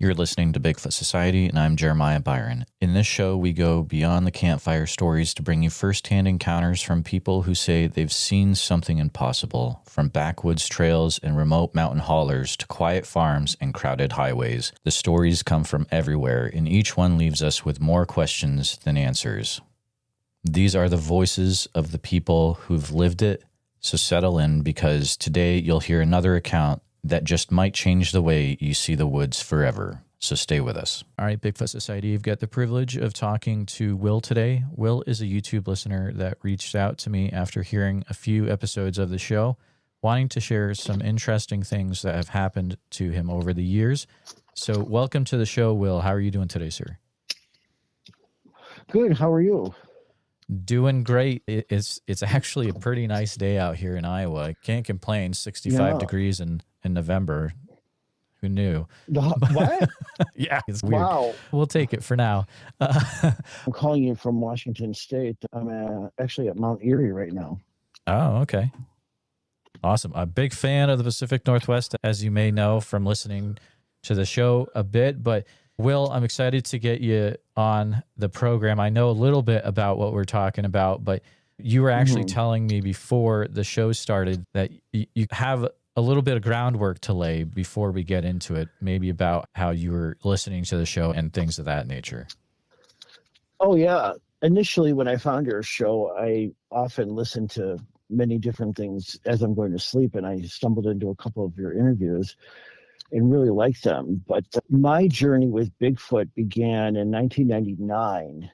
You're listening to Bigfoot Society, and I'm Jeremiah Byron. In this show, we go beyond the campfire stories to bring you firsthand encounters from people who say they've seen something impossible, from backwoods trails and remote mountain haulers to quiet farms and crowded highways. The stories come from everywhere, and each one leaves us with more questions than answers. These are the voices of the people who've lived it, so settle in, because today you'll hear another account that just might change the way you see the woods forever. So stay with us. All right, Bigfoot Society, you've got the privilege of talking to Will today. Will is a YouTube listener that reached out to me after hearing a few episodes of the show, wanting to share some interesting things that have happened to him over the years. So welcome to the show, Will. How are you doing today, sir? Good. How are you? Doing great. It's actually a pretty nice day out here in Iowa. I can't complain. 65 degrees in November. Who knew? What? Yeah, it's weird. Wow. We'll take it for now. I'm calling you from Washington State. I'm actually at Mount Erie right now. Oh, okay. Awesome. A big fan of the Pacific Northwest, as you may know from listening to the show a bit. But Will, I'm excited to get you on the program. I know a little bit about what we're talking about, but you were actually telling me before the show started that you have a little bit of groundwork to lay before we get into it, maybe about how you were listening to the show and things of that nature. Oh, yeah. Initially, when I found your show, I often listened to many different things as I'm going to sleep, and I stumbled into a couple of your interviews and really liked them. But my journey with Bigfoot began in 1999.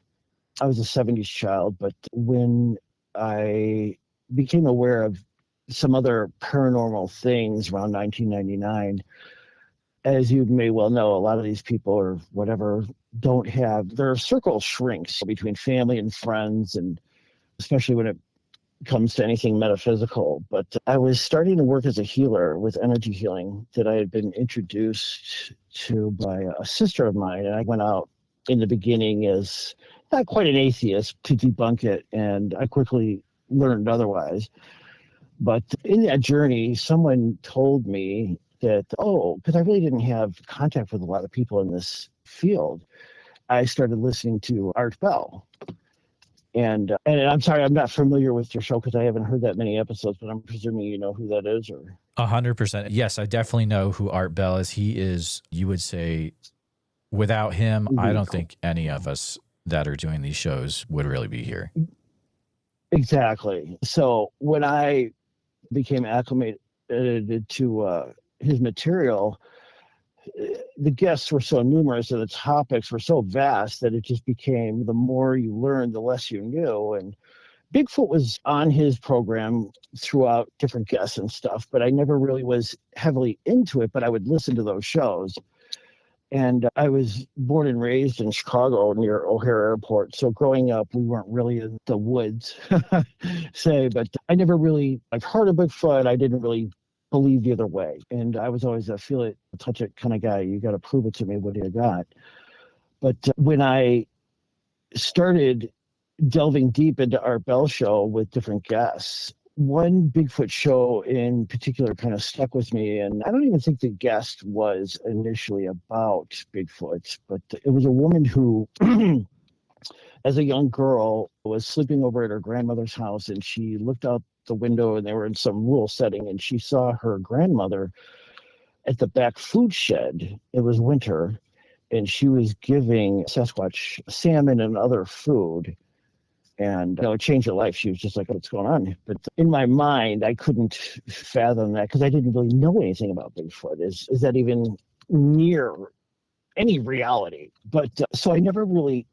I was a 70s child, but when I became aware of some other paranormal things around 1999, as you may well know, a lot of these people or whatever don't have, their circle shrinks between family and friends, and especially when it comes to anything metaphysical. But I was starting to work as a healer with energy healing that I had been introduced to by a sister of mine. And I went out in the beginning as not quite an atheist to debunk it, and I quickly learned otherwise. But in that journey, someone told me that, because I really didn't have contact with a lot of people in this field, I started listening to Art Bell. And I'm sorry, I'm not familiar with your show because I haven't heard that many episodes, but I'm presuming you know who that is, or 100%. Yes, I definitely know who Art Bell is. He is, you would say, without him, I don't think any of us that are doing these shows would really be here. Exactly. So when I became acclimated to his material, the guests were so numerous and the topics were so vast that it just became, the more you learned, the less you knew. And Bigfoot was on his program throughout, different guests and stuff, but I never really was heavily into it, but I would listen to those shows. And I was born and raised in Chicago near O'Hare Airport. So growing up, we weren't really in the woods, but I never really, I've heard of Bigfoot. I didn't really believe either way. And I was always a feel it, touch it kind of guy. You got to prove it to me. What do you got? But when I started delving deep into Art Bell show with different guests, one Bigfoot show in particular kind of stuck with me. And I don't even think the guest was initially about Bigfoot, but it was a woman who, as a young girl, was sleeping over at her grandmother's house, and she looked out the window, and they were in some rural setting, and she saw her grandmother at the back food shed. It was winter, and she was giving Sasquatch salmon and other food. And it changed her life. She was just like, what's going on? But in my mind, I couldn't fathom that because I didn't really know anything about Bigfoot. Is that even near any reality? But so I never really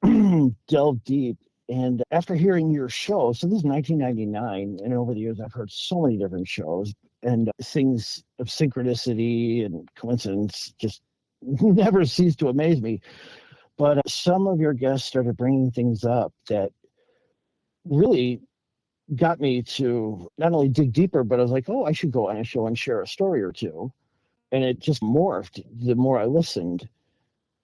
delved deep. And after hearing your show, so this is 1999, and over the years, I've heard so many different shows, and things of synchronicity and coincidence just never cease to amaze me. But some of your guests started bringing things up that really got me to not only dig deeper, but I was like, I should go on a show and share a story or two. And it just morphed the more I listened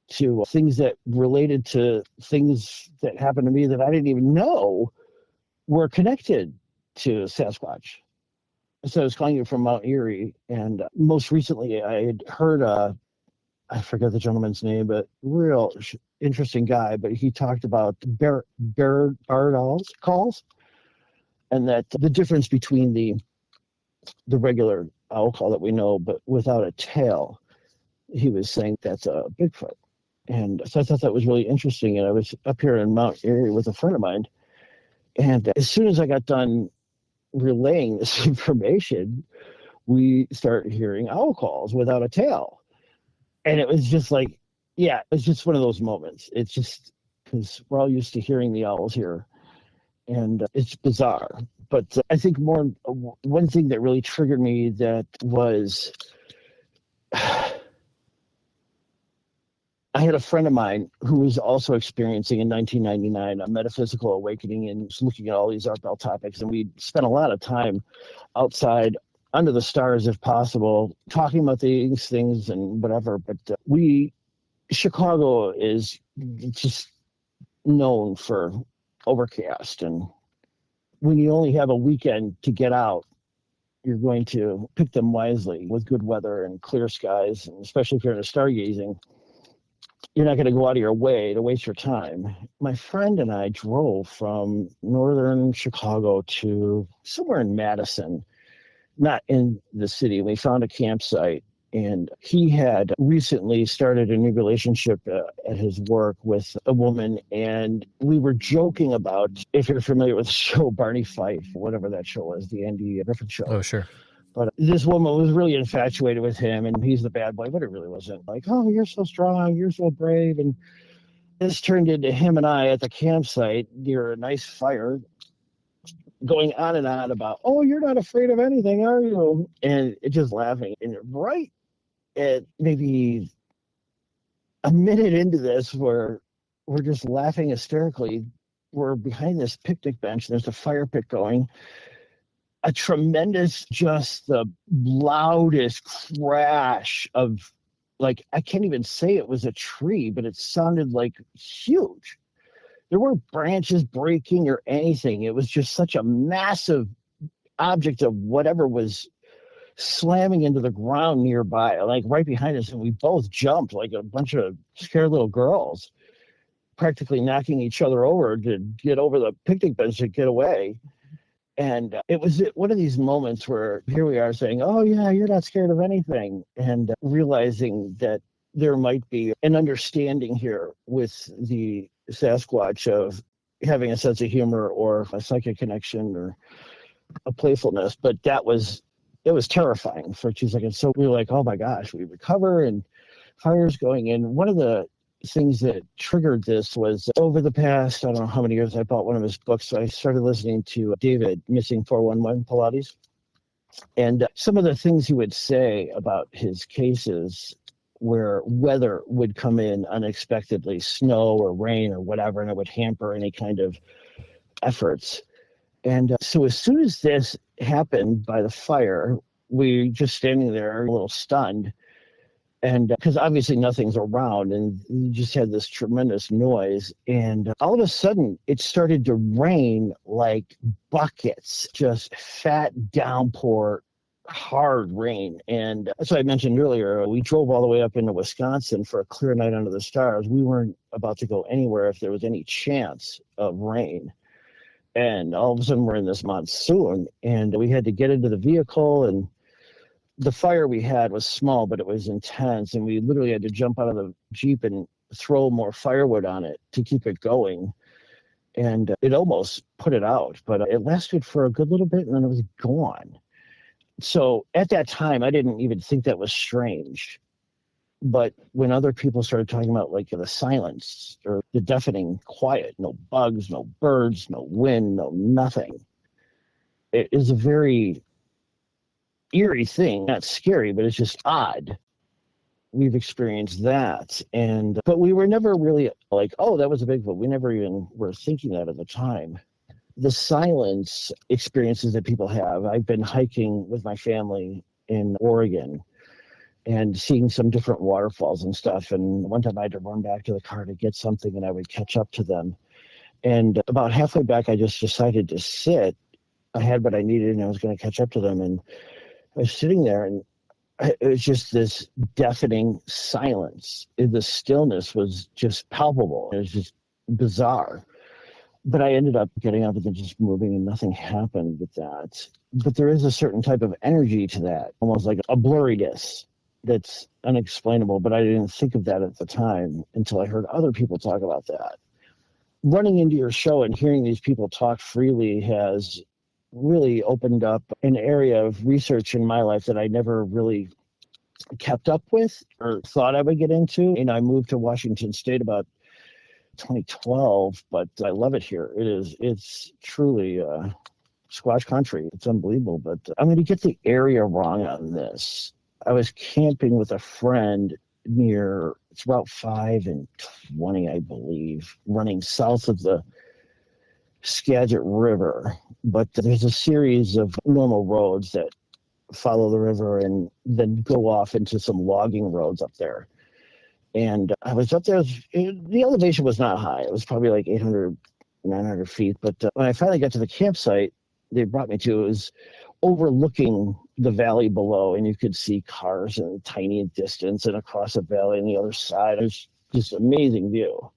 to things that related to things that happened to me that I didn't even know were connected to Sasquatch. So I was calling you from Mount Erie, and most recently I had heard I forget the gentleman's name, but interesting guy. But he talked about bird calls, and that the difference between the regular owl call that we know, but without a tail, he was saying that's a Bigfoot. And so I thought that was really interesting. And I was up here in Mount Erie with a friend of mine, and as soon as I got done relaying this information, we start hearing owl calls without a tail. And it was just like, yeah, it's just one of those moments. It's just because we're all used to hearing the owls here, and it's bizarre. But I think one thing that really triggered me that was I had a friend of mine who was also experiencing in 1999 a metaphysical awakening and was looking at all these art bell topics. And we spent a lot of time outside under the stars, if possible, talking about these things and whatever. But Chicago is just known for overcast. And when you only have a weekend to get out, you're going to pick them wisely with good weather and clear skies, and especially if you're into stargazing. You're not going to go out of your way to waste your time. My friend and I drove from northern Chicago to somewhere in Madison, not in the city. We found a campsite, and he had recently started a new relationship at his work with a woman, and we were joking about, if you're familiar with the show Barney Fife, whatever that show was, the Andy Griffith show. Oh, sure. But this woman was really infatuated with him, and he's the bad boy, but it really wasn't. Like, oh, you're so strong, you're so brave. And this turned into him and I at the campsite near a nice fire, going on and on about, oh, you're not afraid of anything, are you? And it just laughing. And right at maybe a minute into this, where we're just laughing hysterically, we're behind this picnic bench, and there's a fire pit going. A tremendous, just the loudest crash of, like, I can't even say it was a tree, but it sounded like huge. There weren't branches breaking or anything. It was just such a massive object of whatever was slamming into the ground nearby, like right behind us. And we both jumped like a bunch of scared little girls, practically knocking each other over to get over the picnic bench to get away. And it was one of these moments where here we are saying, oh, yeah, you're not scared of anything. And realizing that there might be an understanding here with the Sasquatch of having a sense of humor or a psychic connection or a playfulness. But it was terrifying for 2 seconds. So we were like, oh, my gosh, we recover and fire's going in. One of the things that triggered this was over the past, I don't know how many years, I bought one of his books. So I started listening to David, Missing 411 Pilates. And some of the things he would say about his cases where weather would come in unexpectedly, snow or rain or whatever, and it would hamper any kind of efforts. And so as soon as this happened by the fire, we just standing there a little stunned. And because obviously nothing's around, and you just had this tremendous noise. And all of a sudden, it started to rain like buckets, just fat downpour, hard rain. And as I mentioned earlier, we drove all the way up into Wisconsin for a clear night under the stars. We weren't about to go anywhere if there was any chance of rain. And all of a sudden, we're in this monsoon, and we had to get into the vehicle, and the fire we had was small, but it was intense, and we literally had to jump out of the Jeep and throw more firewood on it to keep it going. And it almost put it out, but it lasted for a good little bit, and then it was gone. So at that time, I didn't even think that was strange. But when other people started talking about like the silence or the deafening quiet, no bugs, no birds, no wind, no nothing, it is a very eerie thing. Not scary, but it's just odd. We've experienced that. But we were never really like, oh, that was a Bigfoot. We never even were thinking that at the time. The silence experiences that people have. I've been hiking with my family in Oregon and seeing some different waterfalls and stuff. And one time I had to run back to the car to get something, and I would catch up to them. And about halfway back, I just decided to sit. I had what I needed, and I was going to catch up to them. And I was sitting there, and it was just this deafening silence. The stillness was just palpable. It was just bizarre. But I ended up getting up and then just moving, and nothing happened with that. But there is a certain type of energy to that, almost like a blurriness that's unexplainable. But I didn't think of that at the time until I heard other people talk about that. Running into your show and hearing these people talk freely has really opened up an area of research in my life that I never really kept up with or thought I would get into. I moved to Washington State about 2012, but I love it here. It's truly Squash country. It's unbelievable, but I'm going to get the area wrong on this. I was camping with a friend near, it's Route 5 and 20, I believe, running south of the Skagit River. But there's a series of normal roads that follow the river and then go off into some logging roads up there. And I was up there, the elevation was not high. It was probably like 800, 900 feet. But when I finally got to the campsite they brought me to, it was overlooking the valley below, and you could see cars in a tiny distance and across a valley on the other side. It was just an amazing view.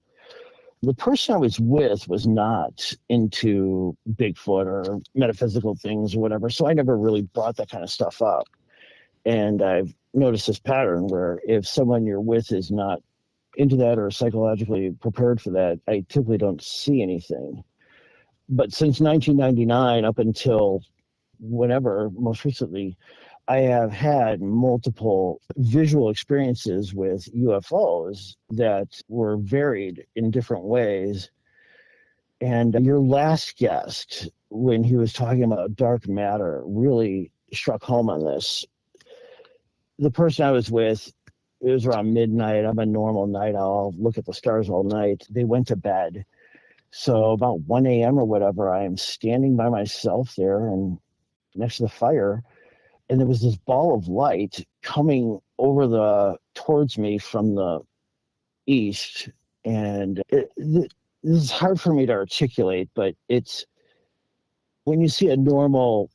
The person I was with was not into Bigfoot or metaphysical things or whatever, so I never really brought that kind of stuff up. And I've noticed this pattern where if someone you're with is not into that or psychologically prepared for that, I typically don't see anything. But since 1999 up until whenever, most recently, I have had multiple visual experiences with UFOs that were varied in different ways. And your last guest, when he was talking about dark matter, really struck home on this. The person I was with, it was around midnight. I'm a normal night owl, look at the stars all night. They went to bed. So about 1 a.m. or whatever, I am standing by myself there and next to the fire. And there was this ball of light coming towards me from the east. And this is hard for me to articulate, but it's when you see a normal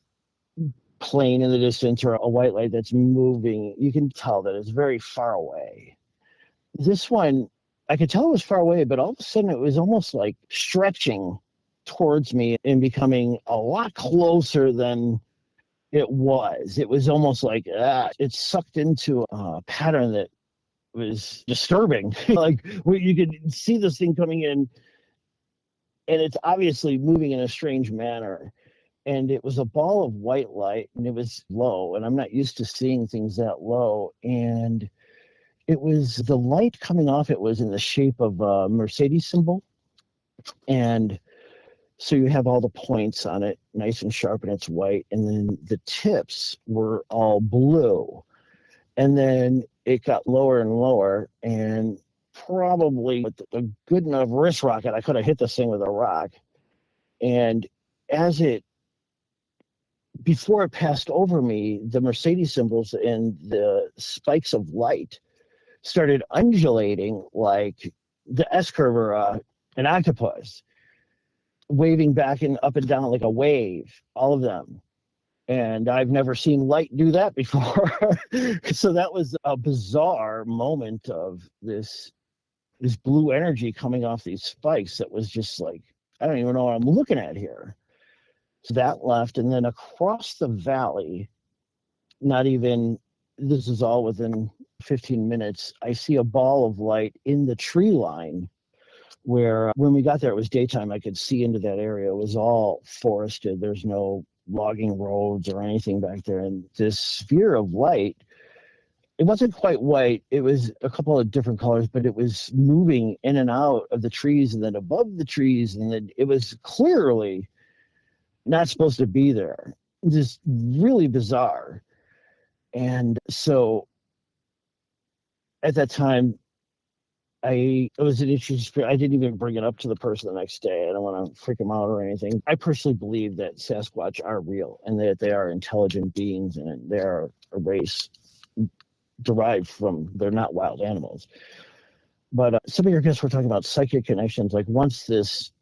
plane in the distance or a white light that's moving, you can tell that it's very far away. This one, I could tell it was far away, but all of a sudden it was almost like stretching towards me and becoming a lot closer than it was. It was almost like it sucked into a pattern that was disturbing. Like you could see this thing coming in, and it's obviously moving in a strange manner. And it was a ball of white light, and it was low, and I'm not used to seeing things that low. And it was the light coming off it was in the shape of a Mercedes symbol. And so you have all the points on it, nice and sharp, and it's white. And then the tips were all blue. And then it got lower and lower. And probably with a good enough wrist rocket, I could have hit this thing with a rock. And before it passed over me, the Mercedes symbols and the spikes of light started undulating like the S-curve or an octopus, waving back and up and down like a wave, all of them. And I've never seen light do that before. So that was a bizarre moment of this blue energy coming off these spikes that was just like, I don't even know what I'm looking at here. So that left, and then across the valley, this is all within 15 minutes, I see a ball of light in the tree line where when we got there, it was daytime. I could see into that area. It was all forested. There's no logging roads or anything back there. And this sphere of light, it wasn't quite white. It was a couple of different colors, but it was moving in and out of the trees and then above the trees. And then it was clearly not supposed to be there. Just really bizarre. And so at that time, it was an interesting. I didn't even bring it up to the person the next day. I don't want to freak them out or anything. I personally believe that Sasquatch are real and that they are intelligent beings and they are a race derived from, they're not wild animals. But some of your guests were talking about psychic connections. Like once this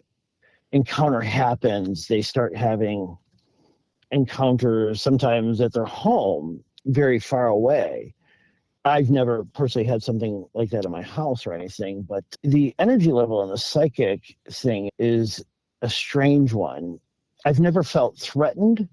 encounter happens, they start having encounters sometimes at their home very far away. I've never personally had something like that in my house or anything, but the energy level and the psychic thing is a strange one. I've never felt threatened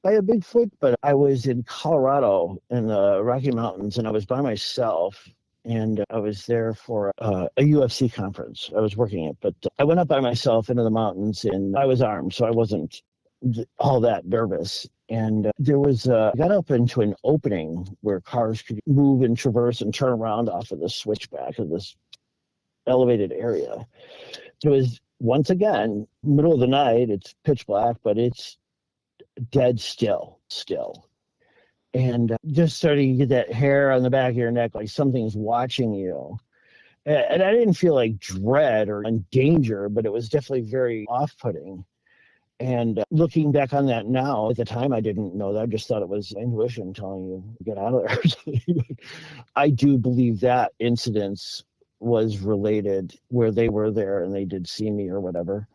by a Bigfoot, but I was in Colorado in the Rocky Mountains, and I was by myself, and I was there for a UFC conference. I was working it, but I went up by myself into the mountains, and I was armed, so I wasn't all that nervous. And there was got up into an opening where cars could move and traverse and turn around off of the switchback of this elevated area. It was, once again, middle of the night. It's pitch black, but it's dead still. And just starting to get that hair on the back of your neck, like something's watching you. And I didn't feel like dread or in danger, but it was definitely very off-putting. And looking back on that now, at the time I didn't know that. I just thought it was intuition telling you, get out of there. I do believe that incident was related, where they were there and they did see me or whatever.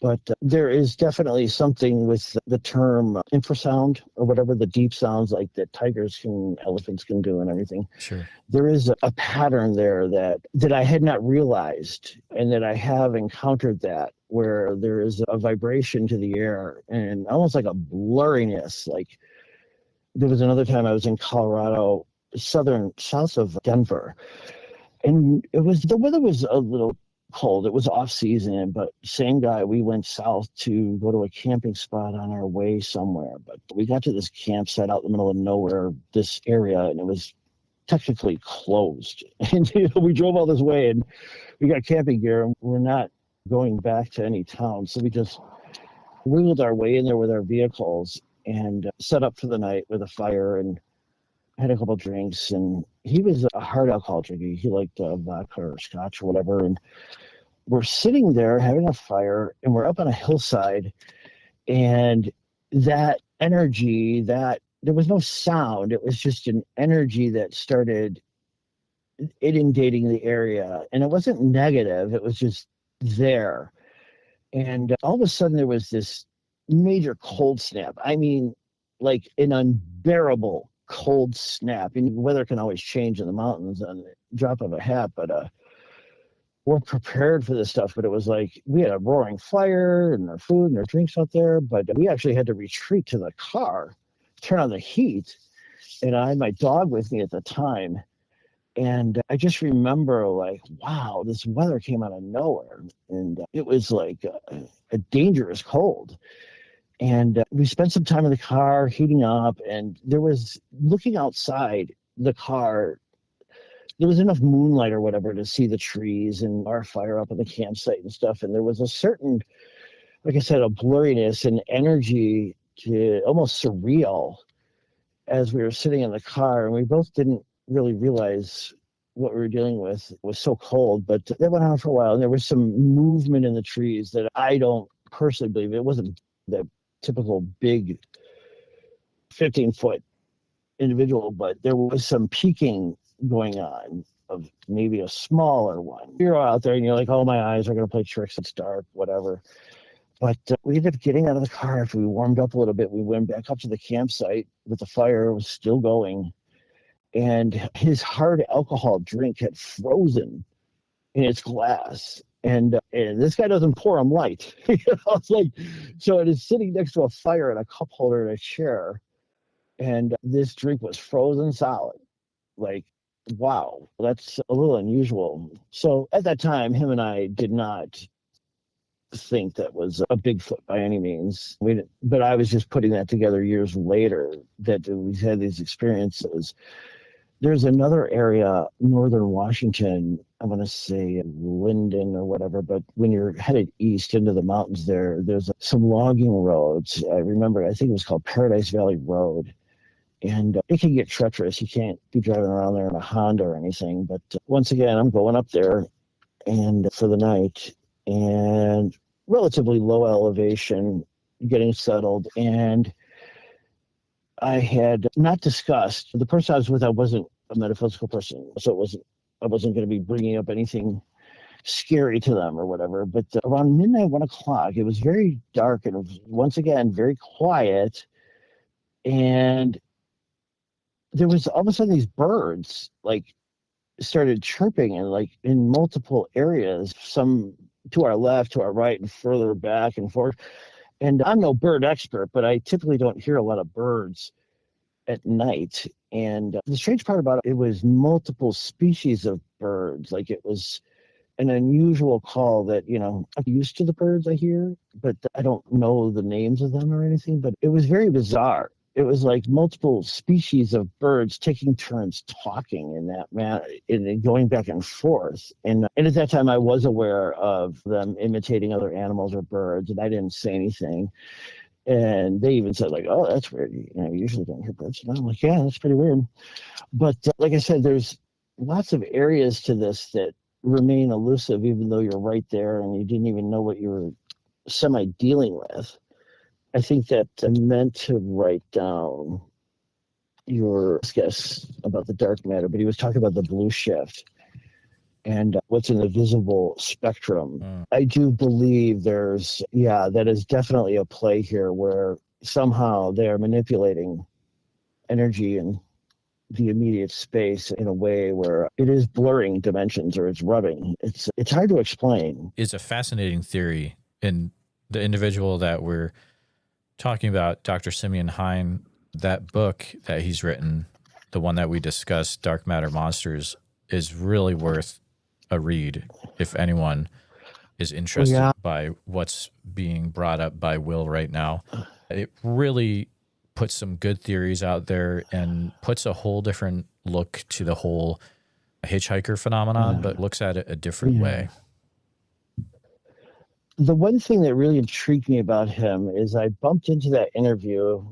But there is definitely something with the term infrasound, or whatever, the deep sounds like that tigers can, elephants can do and everything. Sure. There is a pattern there that I had not realized, and that I have encountered, that where there is a vibration to the air and almost like a blurriness. Like, there was another time I was in Colorado, south of Denver, and the weather was a little cold. It was off season, but same guy, we went south to go to a camping spot on our way somewhere. But we got to this campsite out in the middle of nowhere, this area, and it was technically closed. And we drove all this way, and we got camping gear, and we're not going back to any town. So we just wheeled our way in there with our vehicles and set up for the night with a fire and had a couple drinks. And he was a hard alcohol drinker. He liked vodka or scotch or whatever. And we're sitting there having a fire, and we're up on a hillside, and that energy, that there was no sound. It was just an energy that started inundating the area. And it wasn't negative. It was just there. And all of a sudden there was this major cold snap. I mean, like an unbearable cold snap. And weather can always change in the mountains on the drop of a hat, but we're prepared for this stuff. But it was like we had a roaring fire and our food and our drinks out there, but we actually had to retreat to the car, turn on the heat. And I had my dog with me at the time. And I just remember, like, wow, this weather came out of nowhere. And it was like a dangerous cold. And we spent some time in the car heating up, and there was, looking outside the car, there was enough moonlight or whatever to see the trees and our fire up at the campsite and stuff. And there was a certain, like I said, a blurriness and energy, to almost surreal, as we were sitting in the car. And we both didn't really realize what we were dealing with. It was so cold, but that went on for a while. And there was some movement in the trees that I don't personally believe. It wasn't the typical big 15-foot individual, but there was some peeking going on of maybe a smaller one. You're out there and you're like, oh, my eyes are going to play tricks. It's dark, whatever. But we ended up getting out of the car after we warmed up a little bit. We went back up to the campsite, but the fire was still going. And his hard alcohol drink had frozen in its glass. And this guy doesn't pour him light. It's like, so it is sitting next to a fire and a cup holder and a chair. And this drink was frozen solid. Like, wow, that's a little unusual. So at that time, him and I did not think that was a Bigfoot by any means. But I was just putting that together years later, that we had these experiences. There's another area, northern Washington, I'm going to say Linden or whatever, but when you're headed east into the mountains there's some logging roads. I remember, I think it was called Paradise Valley Road. And it can get treacherous. You can't be driving around there in a Honda or anything. But once again, I'm going up there and for the night, and relatively low elevation, getting settled. And I had not discussed, the person I was with, I wasn't a metaphysical person, so I wasn't going to be bringing up anything scary to them or whatever. But around midnight, 1 o'clock, it was very dark, and it was once again very quiet. And there was all of a sudden these birds like started chirping and like in multiple areas, some to our left, to our right, and further back and forth. And I'm no bird expert, but I typically don't hear a lot of birds at night. And the strange part about it was multiple species of birds. Like it was an unusual call that, you know, I'm used to the birds I hear, but I don't know the names of them or anything. But it was very bizarre. It was like multiple species of birds taking turns talking in that manner and going back and forth. And at that time, I was aware of them imitating other animals or birds, and I didn't say anything. And they even said, like, "Oh, that's weird. You know, you usually don't hear birds." And I'm like, "Yeah, that's pretty weird." But like I said, there's lots of areas to this that remain elusive, even though you're right there and you didn't even know what you were semi dealing with. I think that I meant to write down your guess about the dark matter, but he was talking about the blue shift and what's in the visible spectrum. I do believe that is definitely a play here where somehow they're manipulating energy and the immediate space in a way where it is blurring dimensions or it's rubbing. It's hard to explain. It's a fascinating theory. And the individual that we're talking about, Dr. Simeon Hine, that book that he's written, the one that we discussed, Dark Matter Monsters, is really worth a read if anyone is interested by what's being brought up by Will right now. It really puts some good theories out there and puts a whole different look to the whole hitchhiker phenomenon, but looks at it a different way. The one thing that really intrigued me about him is I bumped into that interview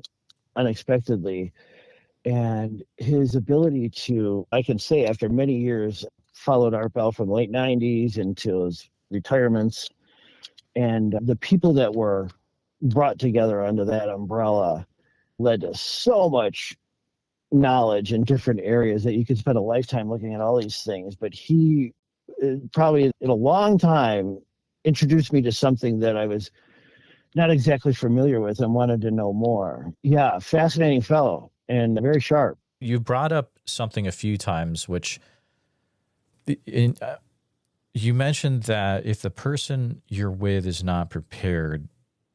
unexpectedly, and his ability to, I can say after many years, followed Art Bell from the late 90s into his retirements, and the people that were brought together under that umbrella led to so much knowledge in different areas that you could spend a lifetime looking at all these things. But he probably in a long time introduced me to something that I was not exactly familiar with and wanted to know more. Yeah, fascinating fellow and very sharp. You brought up something a few times, which you mentioned that if the person you're with is not prepared,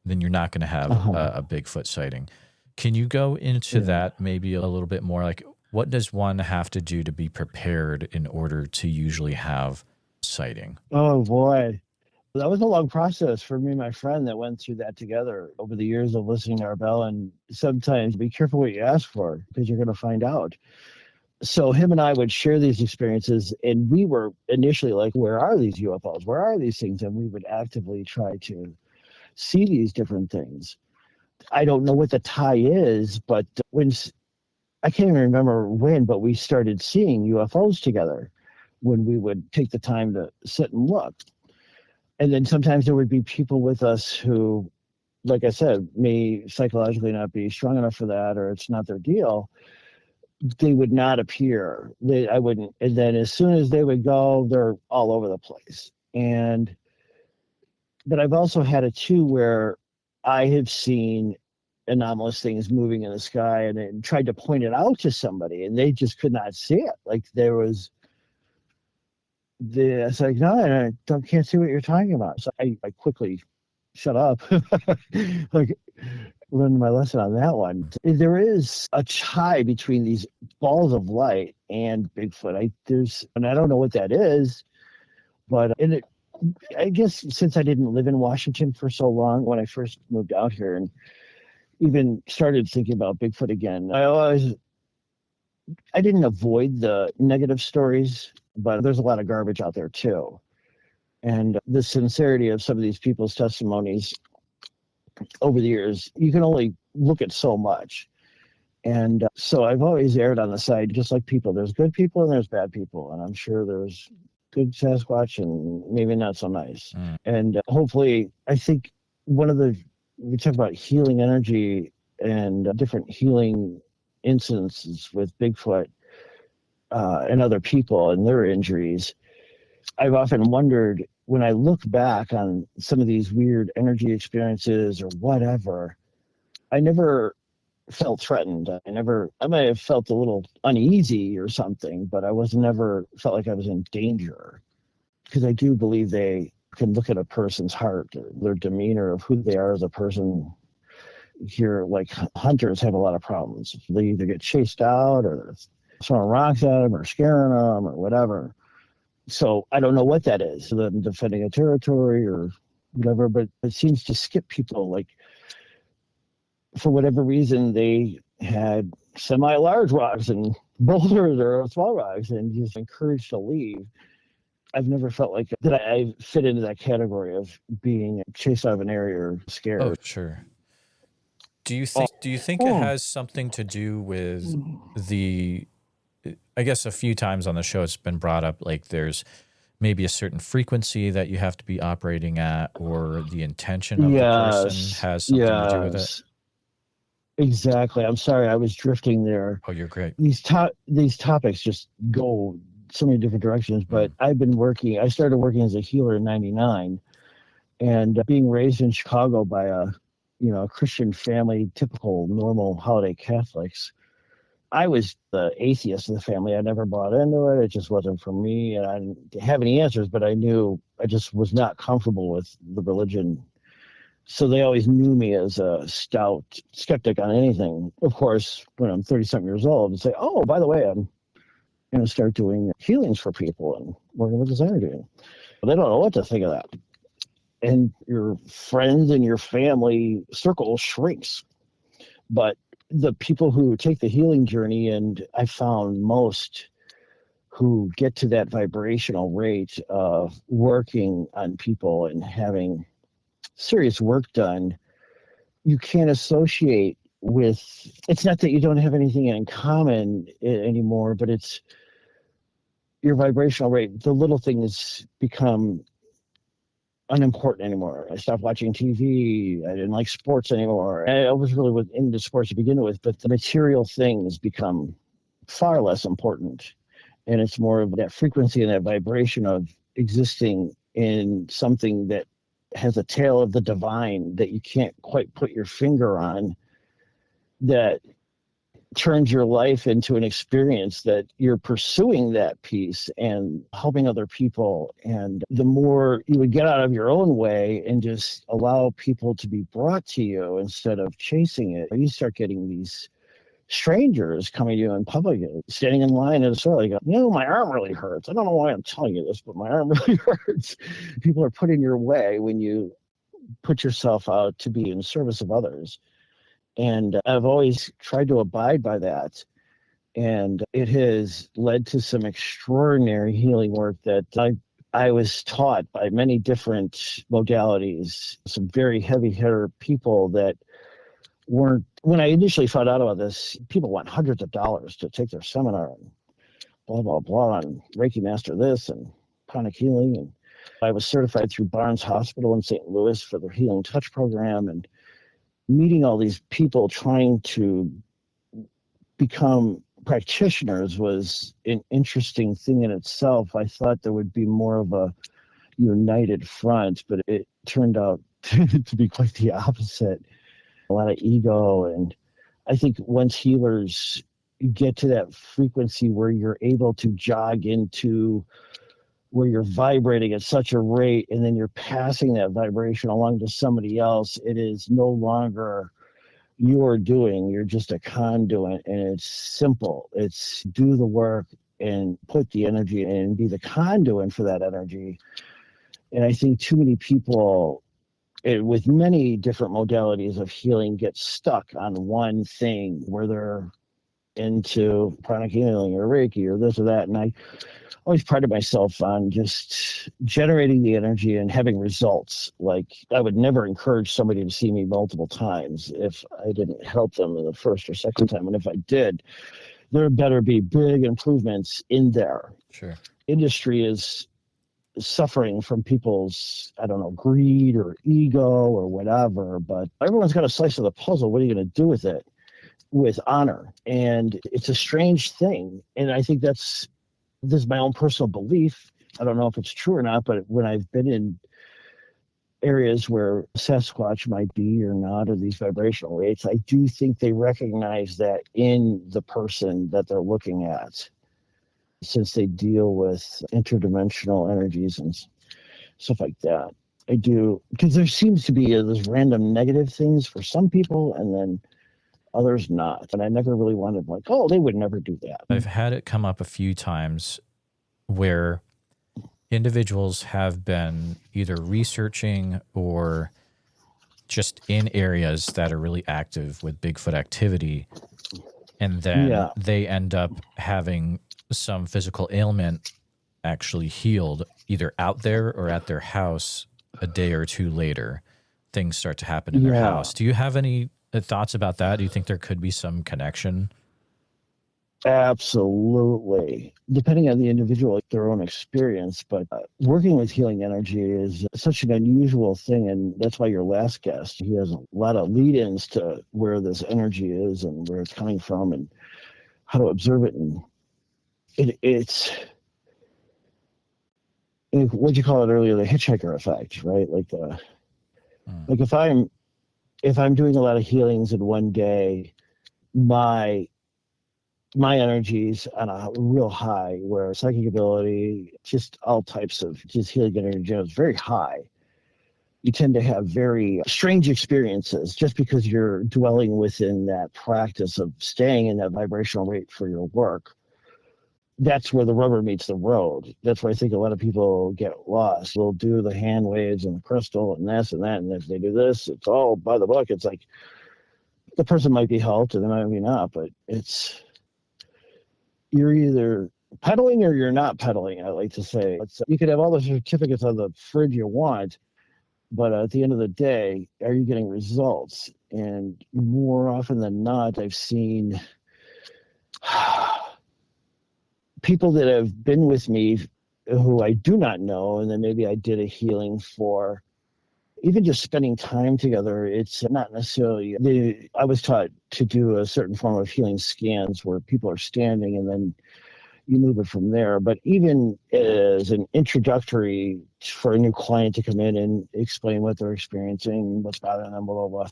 then you're not going to have a Bigfoot sighting. Can you go into that maybe a little bit more? Like, what does one have to do to be prepared in order to usually have sighting? Oh, boy. That was a long process for me and my friend that went through that together over the years of listening to our bell. And sometimes be careful what you ask for because you're going to find out. So him and I would share these experiences, and we were initially like, where are these UFOs? Where are these things? And we would actively try to see these different things. I don't know what the tie is, but when I can't even remember when, but we started seeing UFOs together when we would take the time to sit and look. And then sometimes there would be people with us who, like I said, may psychologically not be strong enough for that, or it's not their deal. They would not appear. I wouldn't. And then as soon as they would go, they're all over the place. But I've also had it too where I have seen anomalous things moving in the sky and tried to point it out to somebody and they just could not see it. Like there was it's like, no, I can't see what you're talking about. So I quickly shut up. Like learned my lesson on that one. There is a tie between these balls of light and Bigfoot. And I don't know what that is, but I guess since I didn't live in Washington for so long, when I first moved out here and even started thinking about Bigfoot again, I didn't avoid the negative stories, but there's a lot of garbage out there too. And the sincerity of some of these people's testimonies over the years, you can only look at so much. And so I've always erred on the side, just like people, there's good people and there's bad people. And I'm sure there's good Sasquatch and maybe not so nice. And hopefully, I think we talk about healing energy and different healing incidences with Bigfoot and other people and their injuries. I've often wondered when I look back on some of these weird energy experiences or whatever, I never felt threatened. I may have felt a little uneasy or something, but I was never felt like I was in danger, because I do believe they can look at a person's heart, their demeanor of who they are as a person. Here, like hunters have a lot of problems. They either get chased out or they're throwing rocks at them or scaring them or whatever. So I don't know what that is, them defending a territory or whatever, but it seems to skip people. Like, for whatever reason, they had semi-large rocks and boulders or small rocks and just encouraged to leave. I've never felt like that I fit into that category of being chased out of an area or scared. Oh, sure. Do you think it has something to do with the, I guess a few times on the show it's been brought up, like there's maybe a certain frequency that you have to be operating at, or the intention of the person has something to do with it? Exactly. I'm sorry, I was drifting there. Oh, you're great. These topics just go so many different directions, but I started working as a healer in 99, and being raised in Chicago by a Christian family, typical normal holiday Catholics. I was the atheist of the family. I never bought into it. It just wasn't for me, and I didn't have any answers, but I knew I just was not comfortable with the religion. So they always knew me as a stout skeptic on anything. Of course, when I'm 30-something years old, and say, oh, by the way, I'm going to start doing healings for people and working with this energy. But they don't know what to think of that. And your friends and your family circle shrinks. But the people who take the healing journey, and I found most who get to that vibrational rate of working on people and having serious work done, you can't associate with, it's not that you don't have anything in common anymore, but it's your vibrational rate. The little things become unimportant anymore. I stopped watching TV. I didn't like sports anymore. I was really into sports to begin with, but the material things become far less important. And it's more of that frequency and that vibration of existing in something that has a tail of the divine that you can't quite put your finger on, that turns your life into an experience that you're pursuing that peace and helping other people. And the more you would get out of your own way and just allow people to be brought to you instead of chasing it, you start getting these strangers coming to you in public, standing in line at a store, like, my arm really hurts. I don't know why I'm telling you this, but my arm really hurts. People are put in your way when you put yourself out to be in service of others. And I've always tried to abide by that. And it has led to some extraordinary healing work that I was taught by many different modalities, some very heavy hitter people that weren't, when I initially found out about this, people want hundreds of dollars to take their seminar and blah, blah, blah, and Reiki Master this and pranic healing. And I was certified through Barnes Hospital in St. Louis for their Healing Touch program, and meeting all these people trying to become practitioners was an interesting thing in itself. I thought there would be more of a united front, but it turned out to be quite the opposite. A lot of ego. And I think once healers get to that frequency where you're able to jog into where you're vibrating at such a rate, and then you're passing that vibration along to somebody else, it is no longer your doing, you're just a conduit. And it's simple. It's do the work and put the energy in and be the conduit for that energy. And I think too many people with many different modalities of healing get stuck on one thing, where they're into pranic healing or Reiki or this or that. And I always prided myself on just generating the energy and having results. Like, I would never encourage somebody to see me multiple times if I didn't help them the first or second time. And if I did, there better be big improvements in there. Sure. Industry is suffering from people's, greed or ego or whatever, but everyone's got a slice of the puzzle. What are you going to do with it? With honor. And it's a strange thing. And I think this is my own personal belief. I don't know if it's true or not, but when I've been in areas where Sasquatch might be or not, or these vibrational rates, I do think they recognize that in the person that they're looking at, since they deal with interdimensional energies and stuff like that. I do, because there seems to be those random negative things for some people and then others not. And I never really wanted, like, oh, they would never do that. I've had it come up a few times where individuals have been either researching or just in areas that are really active with Bigfoot activity. And then they end up having some physical ailment actually healed either out there or at their house a day or two later. Things start to happen in their house. Do you have any thoughts about that? Do you think there could be some connection? Absolutely. Depending on the individual, their own experience, but working with healing energy is such an unusual thing. And that's why your last guest, he has a lot of lead-ins to where this energy is and where it's coming from and how to observe it. And it's what you call it earlier, the hitchhiker effect, right? Like like if I'm doing a lot of healings in one day, my energies on a real high, where psychic ability, just all types of just healing energy is very high. You tend to have very strange experiences just because you're dwelling within that practice of staying in that vibrational rate for your work. That's where the rubber meets the road. That's where I think a lot of people get lost. They'll do the hand waves and the crystal and this and that. And if they do this, it's all by the book. It's like the person might be helped and they might be not, but you're either pedaling or you're not pedaling, I like to say. You could have all the certificates on the fridge you want, but at the end of the day, are you getting results? And more often than not, I've seen people that have been with me who I do not know, and then maybe I did a healing for, even just spending time together. It's not necessarily, I was taught to do a certain form of healing scans where people are standing and then you move it from there. But even as an introductory for a new client to come in and explain what they're experiencing, what's bothering them, blah, blah, blah,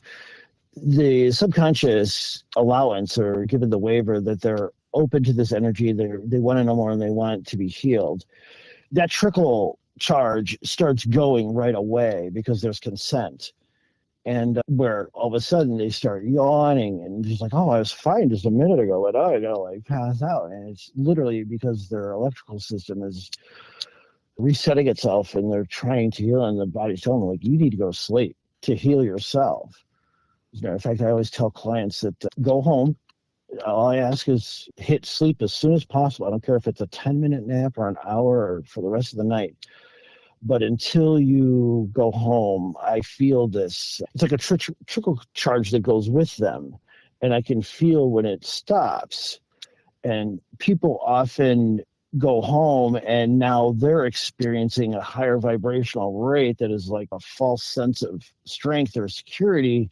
the subconscious allowance or given the waiver that they're open to this energy, they want to know more and they want to be healed. That trickle charge starts going right away because there's consent. And where all of a sudden they start yawning and just like, oh, I was fine just a minute ago, but I gotta like pass out. And it's literally because their electrical system is resetting itself and they're trying to heal, and the body's telling them, like, you need to go to sleep to heal yourself. As a matter of fact, I always tell clients that go home. All I ask is hit sleep as soon as possible. I don't care if it's a 10-minute nap or an hour or for the rest of the night. But until you go home, I feel this. It's like a trickle charge that goes with them. And I can feel when it stops. And people often go home and now they're experiencing a higher vibrational rate that is like a false sense of strength or security,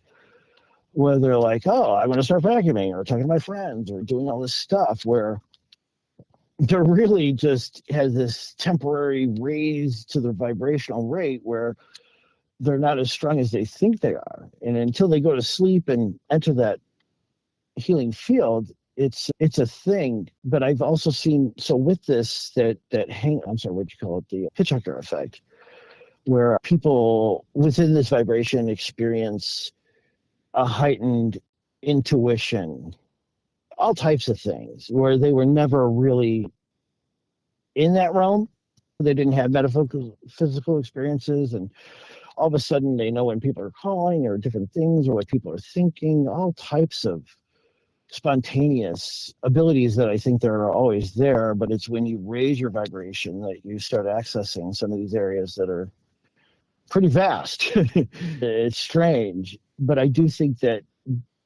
where they're like, oh, I'm going to start vacuuming or talking to my friends or doing all this stuff, where they're really just has this temporary raise to their vibrational rate where they're not as strong as they think they are. And until they go to sleep and enter that healing field, it's a thing. But I've also seen, so with this, what you call it, the hitchhiker effect, where people within this vibration experience a heightened intuition, all types of things, where they were never really in that realm. They didn't have metaphysical experiences, and all of a sudden they know when people are calling or different things or what people are thinking, all types of spontaneous abilities that I think they're always there. But it's when you raise your vibration that you start accessing some of these areas that are pretty vast. It's strange, but I do think that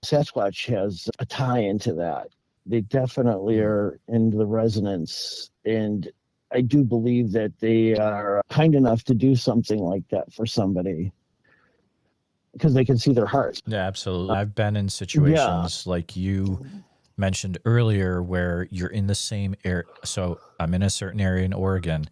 Sasquatch has a tie into that. They definitely are into the resonance, and I do believe that they are kind enough to do something like that for somebody because they can see their heart. Yeah, absolutely. I've been in situations like you mentioned earlier where you're in the same area. So I'm in a certain area in Oregon.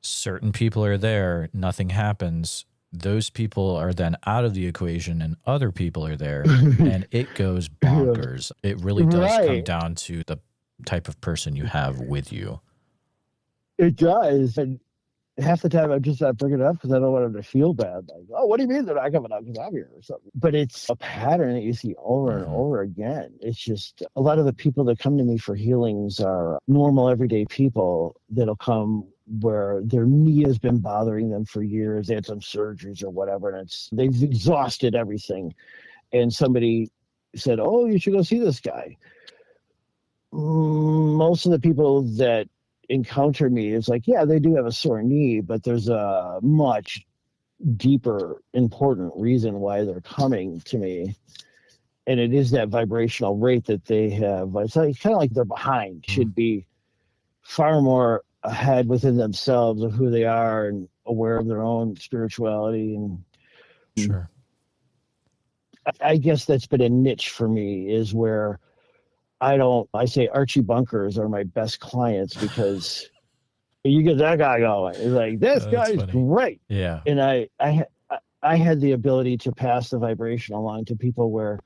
Certain people are there. Nothing happens. those people are then out of the equation and other people are there and it goes bonkers. It really does come down to the type of person you have with you. It does. And half the time I'm just not bringing it up because I don't want them to feel bad. Like, oh, what do you mean they're not coming out because I'm here or something? But it's a pattern that you see over and over again. It's just a lot of the people that come to me for healings are normal, everyday people that'll come where their knee has been bothering them for years. They had some surgeries or whatever, and they've exhausted everything. And somebody said, oh, you should go see this guy. Most of the people that encounter me is like, yeah, they do have a sore knee, but there's a much deeper, important reason why they're coming to me. And it is that vibrational rate that they have. It's like, kind of like they're behind, should be far more ahead within themselves of who they are and aware of their own spirituality. And sure, I guess that's been a niche for me, is where I say Archie Bunkers are my best clients, because you get that guy going. It's like, this guy's funny. Great. Yeah. And I had the ability to pass the vibration along to people where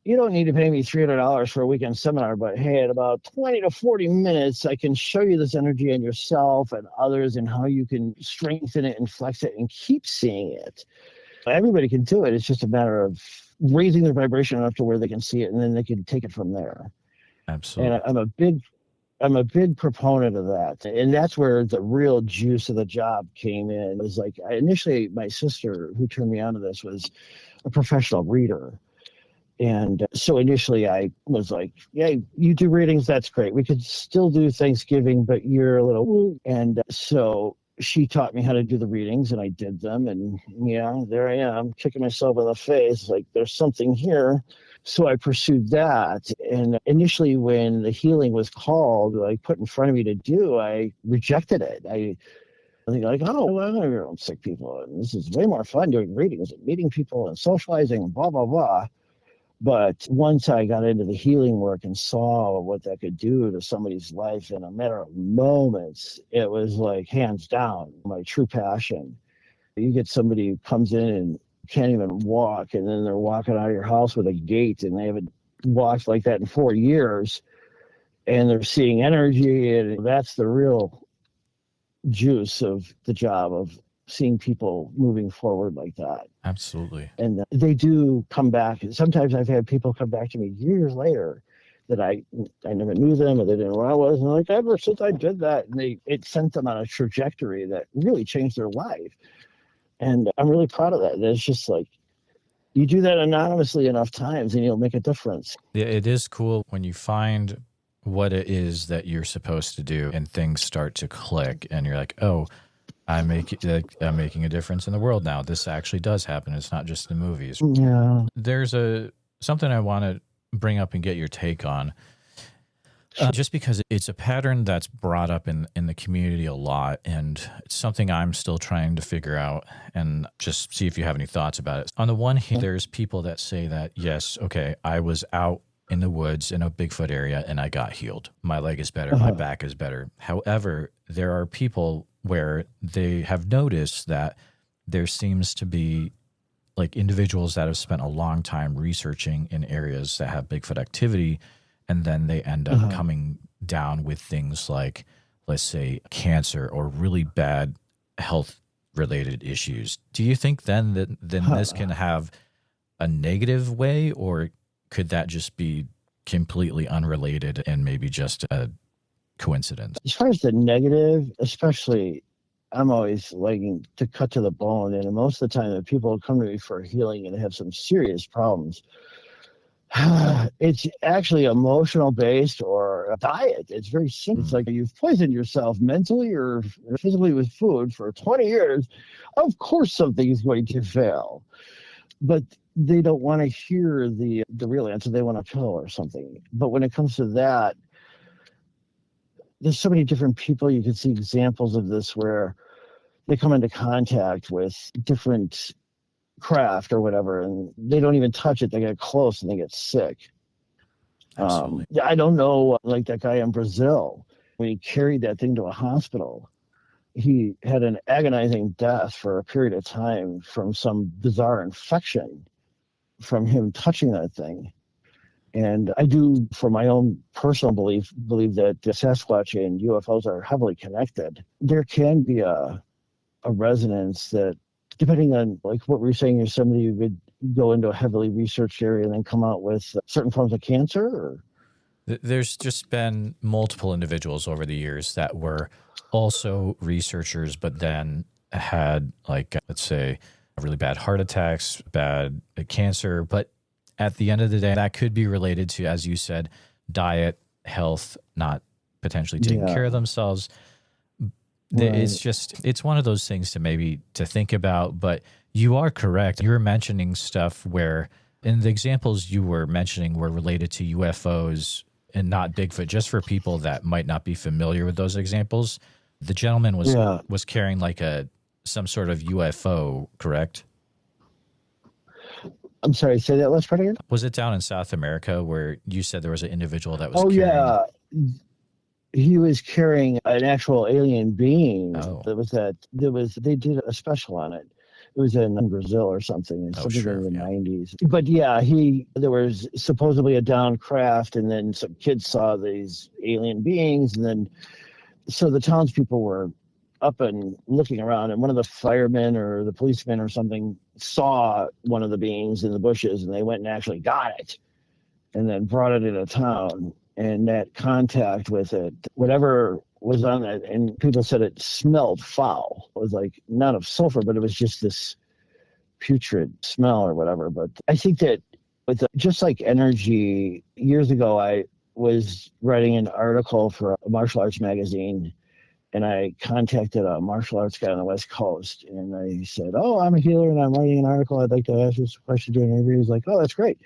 you don't need to pay me $300 for a weekend seminar, but hey, at about 20 to 40 minutes, I can show you this energy in yourself and others and how you can strengthen it and flex it and keep seeing it. Everybody can do it. It's just a matter of raising their vibration enough to where they can see it, and then they can take it from there. Absolutely. And I'm a big proponent of that. And that's where the real juice of the job came in. It was like, initially, my sister, who turned me on to this, was a professional reader. And so initially I was like, yeah, you do readings, that's great. We could still do Thanksgiving, but you're a little... And so she taught me how to do the readings, and I did them. And yeah, there I am, kicking myself in the face, like there's something here. So I pursued that. And initially when the healing was called, like put in front of me to do, I rejected it. I think like, oh, well, I'm your own sick people. And this is way more fun doing readings and meeting people and socializing and blah, blah, blah. But once I got into the healing work and saw what that could do to somebody's life in a matter of moments, it was like hands down my true passion. You get somebody who comes in and can't even walk, and then they're walking out of your house with a gait, and they haven't walked like that in 4 years, and they're seeing energy, and that's the real juice of the job of seeing people moving forward like that. Absolutely. And they do come back. Sometimes I've had people come back to me years later that I never knew them, or they didn't know where I was. And like, ever since I did that, and it sent them on a trajectory that really changed their life. And I'm really proud of that. And it's just like, you do that anonymously enough times and you'll make a difference. Yeah, it is cool when you find what it is that you're supposed to do and things start to click and you're like, oh, I'm making a difference in the world now. This actually does happen. It's not just the movies. Yeah. There's something I want to bring up and get your take on. Just because it's a pattern that's brought up in the community a lot, and it's something I'm still trying to figure out and just see if you have any thoughts about it. On the one hand, there's people that say that, yes, okay, I was out in the woods in a Bigfoot area and I got healed. My leg is better. My back is better. However, there are people where they have noticed that there seems to be like individuals that have spent a long time researching in areas that have Bigfoot activity, and then they end up coming down with things like, let's say, cancer or really bad health-related issues. Do you think then that this can have a negative way, or could that just be completely unrelated and maybe just a coincidence? As far as the negative, especially, I'm always liking to cut to the bone. And most of the time, the people come to me for healing and have some serious problems, it's actually emotional based or a diet. It's very simple. It's like you've poisoned yourself mentally or physically with food for 20 years. Of course, something is going to fail. But they don't want to hear the real answer. They want a pill or something. But when it comes to that, there's so many different people. You can see examples of this where they come into contact with different craft or whatever, and they don't even touch it. They get close and they get sick. I don't know, like that guy in Brazil, when he carried that thing to a hospital, he had an agonizing death for a period of time from some bizarre infection from him touching that thing. And I do, for my own personal believe that Sasquatch and UFOs are heavily connected. There can be a resonance that, depending on like what we were saying, if somebody would go into a heavily researched area and then come out with certain forms of cancer. Or... There's just been multiple individuals over the years that were also researchers, but then had, like, let's say, really bad heart attacks, bad cancer. But at the end of the day, that could be related to, as you said, diet, health, not potentially taking care of themselves. Right. It's one of those things to think about, but you are correct. You're mentioning stuff where, and the examples you were mentioning were related to UFOs and not Bigfoot, just for people that might not be familiar with those examples. The gentleman was carrying like some sort of UFO, correct? I'm sorry, say that last part again? Was it down in South America where you said there was an individual that was carrying... Oh, yeah. He was carrying an actual alien being. Oh. They did a special on it. It was in Brazil or something, in the 90s. But yeah, there was supposedly a downed craft, and then some kids saw these alien beings, and then so the townspeople were up and looking around, and one of the firemen or the policemen or something saw one of the beings in the bushes, and they went and actually got it, and then brought it into town. And that contact with it, whatever was on it, and people said it smelled foul. It was like not of sulfur, but it was just this putrid smell or whatever. But I think that just like energy, years ago, I was writing an article for a martial arts magazine, and I contacted a martial arts guy on the West Coast, and I said, "Oh, I'm a healer, and I'm writing an article. I'd like to ask you some questions during an interview." He's like, "Oh, that's great."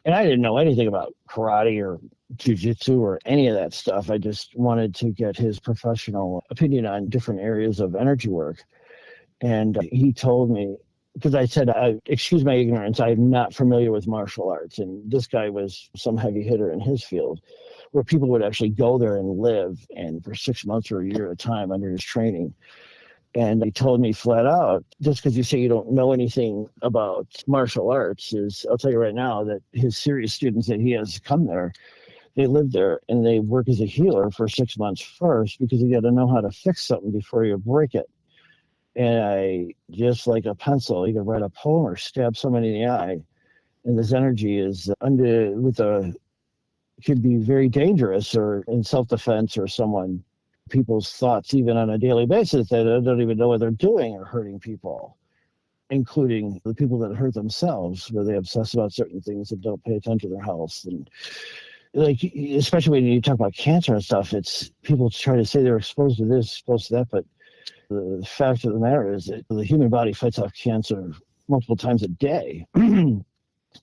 And I didn't know anything about karate or jiu-jitsu or any of that stuff. I just wanted to get his professional opinion on different areas of energy work. And he told me, because I said, excuse my ignorance, I'm not familiar with martial arts. And this guy was some heavy hitter in his field, where people would actually go there and live, and for 6 months or a year at a time under his training. And he told me flat out, just because you say you don't know anything about martial arts, I'll tell you right now that his serious students that he has come there, they live there and they work as a healer for 6 months first, because you got to know how to fix something before you break it. And just like a pencil, you can write a poem or stab somebody in the eye. And this energy is could be very dangerous, or in self-defense, or people's thoughts even on a daily basis that they don't even know what they're doing are hurting people, including the people that hurt themselves, where they obsess about certain things and don't pay attention to their health. And like, especially when you talk about cancer and stuff, it's people try to say they're exposed to this, exposed to that, but the fact of the matter is that the human body fights off cancer multiple times a day. And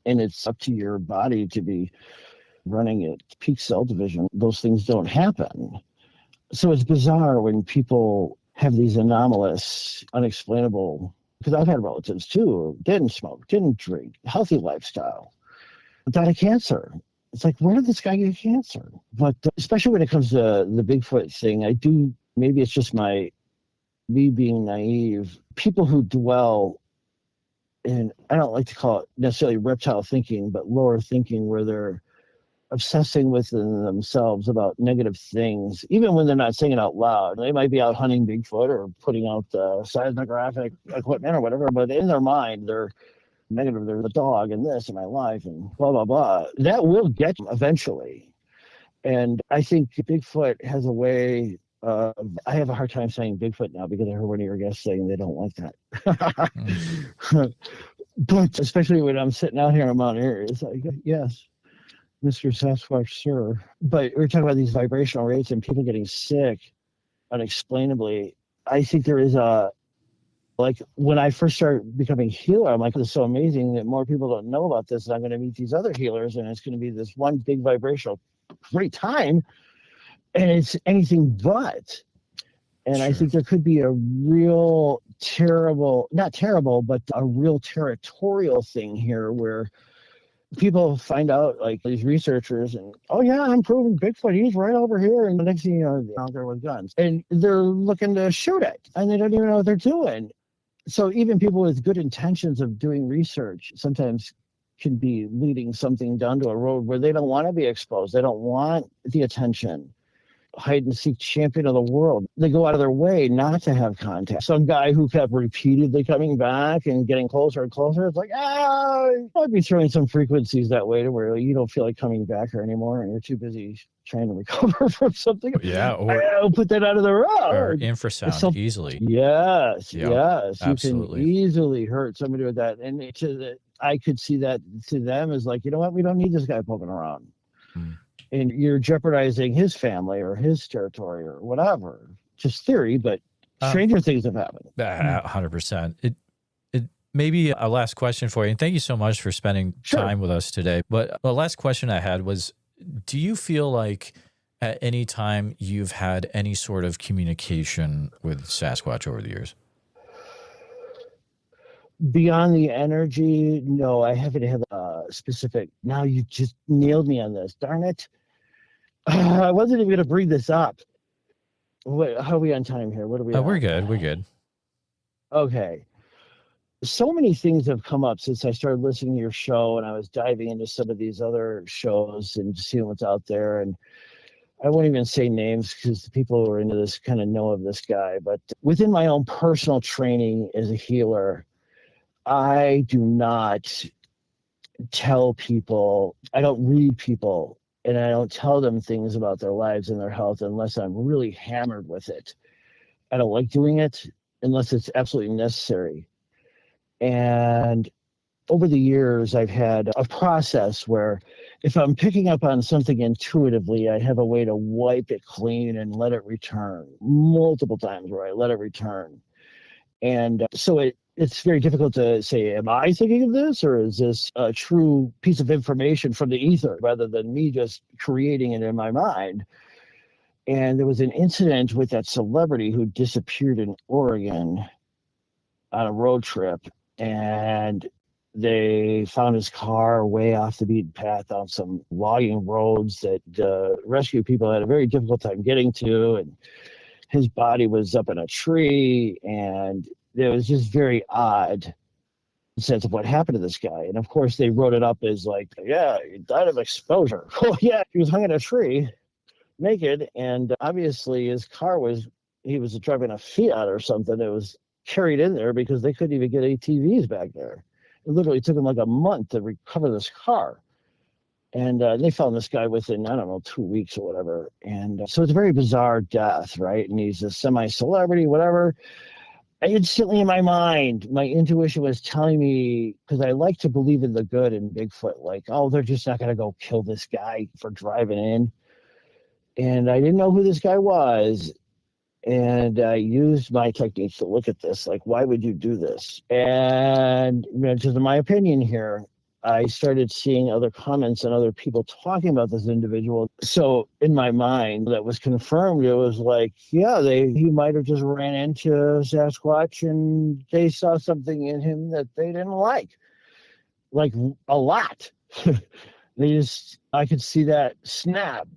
it's up to your body to be running at peak cell division. Those things don't happen. So it's bizarre when people have these anomalous, unexplainable, because I've had relatives too who didn't smoke, didn't drink, healthy lifestyle, died of cancer. It's like, where did this guy get cancer? But especially when it comes to the Bigfoot thing, maybe it's just me being naive. People who dwell in, I don't like to call it necessarily reptile thinking, but lower thinking, where they're obsessing within themselves about negative things, even when they're not saying it out loud. They might be out hunting Bigfoot or putting out seismographic equipment or whatever, but in their mind, they're negative. There's a dog and this in my life and blah, blah, blah. That will get them eventually. And I think Bigfoot has a way of, I have a hard time saying Bigfoot now because I heard one of your guests saying they don't like that. But especially when I'm sitting out here on Mount Erie, it's like, yes, Mr. Sasquatch, sir. But we're talking about these vibrational rates and people getting sick unexplainably. I think there is like when I first started becoming healer, I'm like, this is so amazing that more people don't know about this. And I'm going to meet these other healers, and it's going to be this one big vibrational great time. And it's anything but. And sure. I think there could be a real not terrible, but a real territorial thing here where people find out, like these researchers, and oh yeah, I'm proving Bigfoot. He's right over here. And the next thing you know, they're out there with guns, and they're looking to shoot it, and they don't even know what they're doing. So even people with good intentions of doing research sometimes can be leading something down to a road where they don't want to be exposed. They don't want the attention. Hide and seek champion of the world. They go out of their way not to have contact. Some guy who kept repeatedly coming back and getting closer and closer, it's like, I'd be throwing some frequencies that way to where you don't feel like coming back here anymore and you're too busy trying to recover from something. Yeah, or put that out of the road. Or infrasound easily. Yes, yep, yes. absolutely. You can easily hurt somebody with that. And I could see that to them as like, you know what, we don't need this guy poking around. And you're jeopardizing his family or his territory or whatever. Just theory, but stranger things have happened. 100%. It maybe a last question for you, and thank you so much for spending time with us today. But the last question I had was, do you feel like at any time you've had any sort of communication with Sasquatch over the years? Beyond the energy, no, I haven't had a specific. Now you just nailed me on this. Darn it. I wasn't even going to bring this up. Wait, how are we on time here? What are we We're good. We're good. Okay. So many things have come up since I started listening to your show, and I was diving into some of these other shows and seeing what's out there. And I won't even say names because the people who are into this kind of know of this guy. But within my own personal training as a healer, I do not tell people, I don't read people, and I don't tell them things about their lives and their health unless I'm really hammered with it. I don't like doing it unless it's absolutely necessary. And over the years, I've had a process where if I'm picking up on something intuitively, I have a way to wipe it clean and let it return. Multiple times where I let it return. And so it's very difficult to say, am I thinking of this, or is this a true piece of information from the ether rather than me just creating it in my mind? And there was an incident with that celebrity who disappeared in Oregon on a road trip, and they found his car way off the beaten path on some logging roads that rescue people had a very difficult time getting to, and his body was up in a tree, and it was just very odd sense of what happened to this guy. And of course they wrote it up as like, yeah, he died of exposure. Well, yeah, he was hung in a tree naked, and obviously his car he was driving a Fiat or something. It was carried in there because they couldn't even get ATVs back there. It literally took them like a month to recover this car. And they found this guy within, I don't know, 2 weeks or whatever. And so it's a very bizarre death, right? And he's a semi-celebrity, whatever. Instantly in my mind, my intuition was telling me, because I like to believe in the good in Bigfoot, like, oh, they're just not going to go kill this guy for driving in. And I didn't know who this guy was. And I used my techniques to look at this, like, why would you do this? And just in my opinion here, I started seeing other comments and other people talking about this individual. So in my mind, that was confirmed. It was like, yeah, he might have just ran into Sasquatch and they saw something in him that they didn't like a lot. I could see that snap.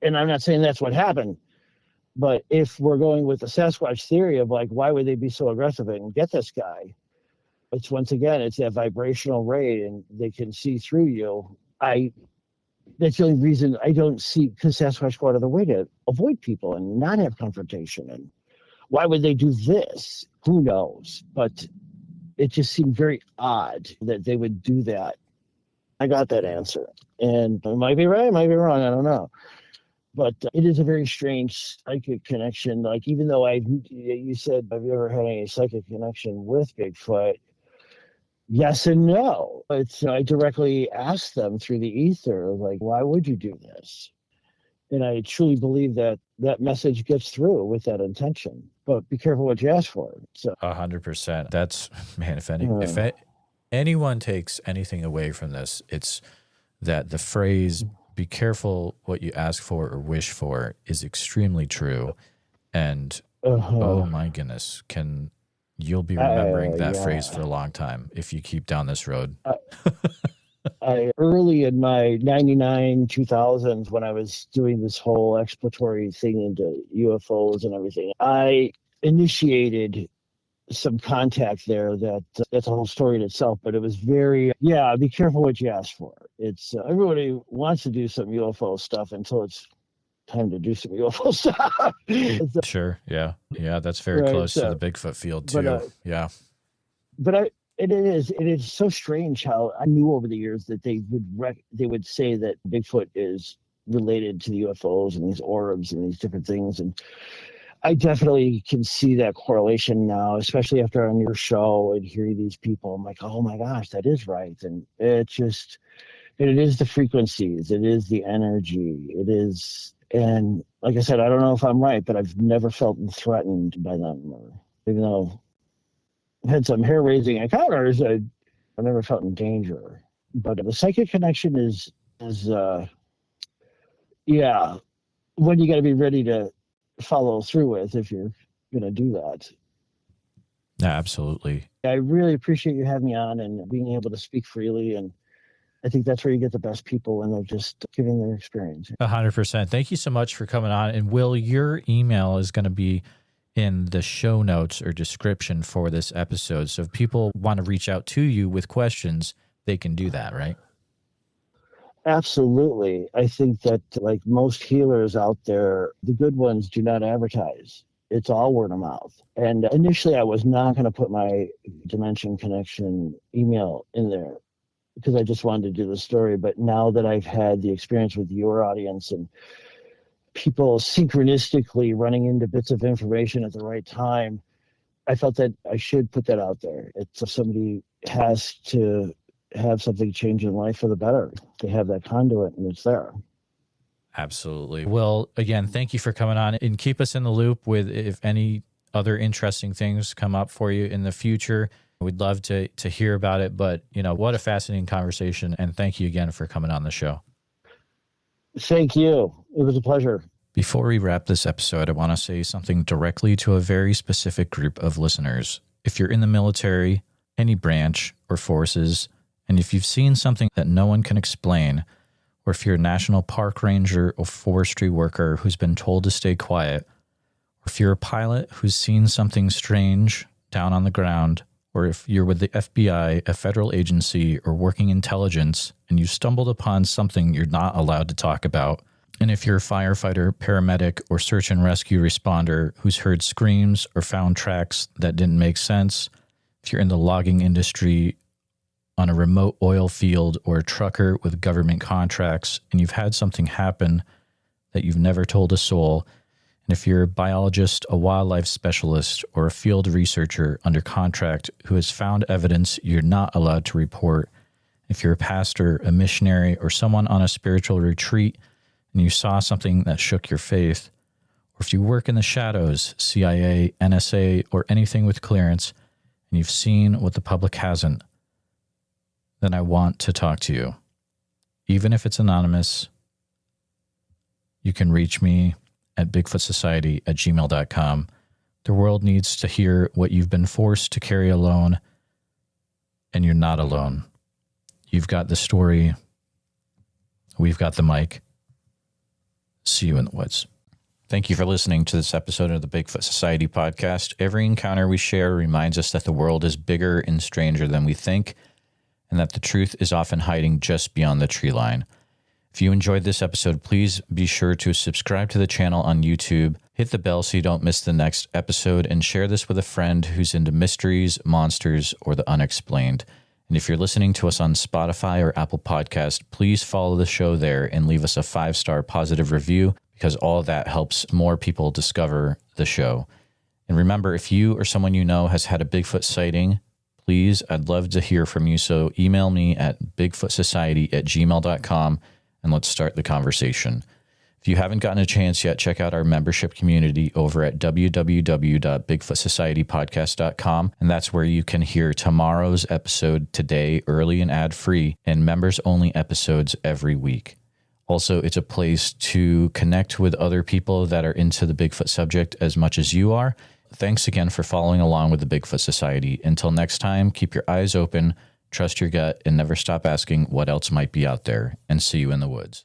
And I'm not saying that's what happened. But if we're going with the Sasquatch theory of like, why would they be so aggressive and get this guy? It's once again, it's that vibrational ray, and they can see through you. That's the only reason I don't see, because Sasquatch go out of their way to avoid people and not have confrontation. And why would they do this? Who knows? But it just seemed very odd that they would do that. I got that answer, and it might be right, it might be wrong. I don't know. But it is a very strange psychic connection. Like, even though you said, have you ever had any psychic connection with Bigfoot? Yes and no. I directly asked them through the ether, like, why would you do this? And I truly believe that message gets through with that intention. But be careful what you ask for. So 100%. That's, man, if anyone takes anything away from this, it's that the phrase, be careful what you ask for or wish for, is extremely true. And oh my goodness, you'll be remembering that phrase for a long time if you keep down this road. I early in my 99, 2000s, when I was doing this whole exploratory thing into UFOs and everything, I initiated some contact there that's a whole story in itself, but it was very, be careful what you ask for. It's everybody wants to do some UFO stuff until it's time to do some UFO stuff. Sure. Yeah. Yeah. That's very close to the Bigfoot field too. But it is so strange how I knew over the years that they would say that Bigfoot is related to the UFOs and these orbs and these different things. And I definitely can see that correlation now, especially after on your show and hearing these people. I'm like, oh my gosh, that is right. And it is the frequencies, it is the energy, it is. And like I said, I don't know if I'm right, but I've never felt threatened by them. Even though I've had some hair-raising encounters, I never felt in danger. But the psychic connection is one you got to be ready to follow through with if you're going to do that. Yeah, absolutely. I really appreciate you having me on and being able to speak freely. And I think that's where you get the best people when they're just giving their experience. 100%. Thank you so much for coming on. And Will, your email is going to be in the show notes or description for this episode. So if people want to reach out to you with questions, they can do that, right? Absolutely. I think that like most healers out there, the good ones do not advertise. It's all word of mouth. And initially I was not going to put my Dimension Connection email in there because I just wanted to do the story. But now that I've had the experience with your audience and people synchronistically running into bits of information at the right time, I felt that I should put that out there. It's if somebody has to have something change in life for the better, they have that conduit and it's there. Absolutely. Well, again, thank you for coming on and keep us in the loop with if any other interesting things come up for you in the future. We'd love to hear about it, but what a fascinating conversation. And thank you again for coming on the show. Thank you. It was a pleasure. Before we wrap this episode, I want to say something directly to a very specific group of listeners. If you're in the military, any branch or forces, and if you've seen something that no one can explain, or if you're a national park ranger or forestry worker who's been told to stay quiet, or if you're a pilot who's seen something strange down on the ground, or if you're with the FBI, a federal agency, or working intelligence, and you stumbled upon something you're not allowed to talk about, and if you're a firefighter, paramedic, or search and rescue responder who's heard screams or found tracks that didn't make sense, if you're in the logging industry, on a remote oil field, or a trucker with government contracts, and you've had something happen that you've never told a soul, and if you're a biologist, a wildlife specialist, or a field researcher under contract who has found evidence you're not allowed to report, if you're a pastor, a missionary, or someone on a spiritual retreat, and you saw something that shook your faith, or if you work in the shadows, CIA, NSA, or anything with clearance, and you've seen what the public hasn't, then I want to talk to you. Even if it's anonymous, you can reach me at bigfootsociety@gmail.com. The world needs to hear what you've been forced to carry alone, and you're not alone. You've got the story. We've got the mic. See you in the woods. Thank you for listening to this episode of the Bigfoot Society podcast. Every encounter we share reminds us that the world is bigger and stranger than we think, and that the truth is often hiding just beyond the tree line. If you enjoyed this episode, please be sure to subscribe to the channel on YouTube, hit the bell so you don't miss the next episode, and share this with a friend who's into mysteries, monsters, or the unexplained. And if you're listening to us on Spotify or Apple Podcast, please follow the show there and leave us a 5-star positive review, because all that helps more people discover the show. And remember, if you or someone you know has had a Bigfoot sighting, please, I'd love to hear from you. So email me at bigfootsociety@gmail.com and let's start the conversation. If you haven't gotten a chance yet, check out our membership community over at www.bigfootsocietypodcast.com. And that's where you can hear tomorrow's episode today, early and ad-free, and members-only episodes every week. Also, it's a place to connect with other people that are into the Bigfoot subject as much as you are. Thanks again for following along with the Bigfoot Society. Until next time, keep your eyes open, Trust your gut and never stop asking what else might be out there, and see you in the woods.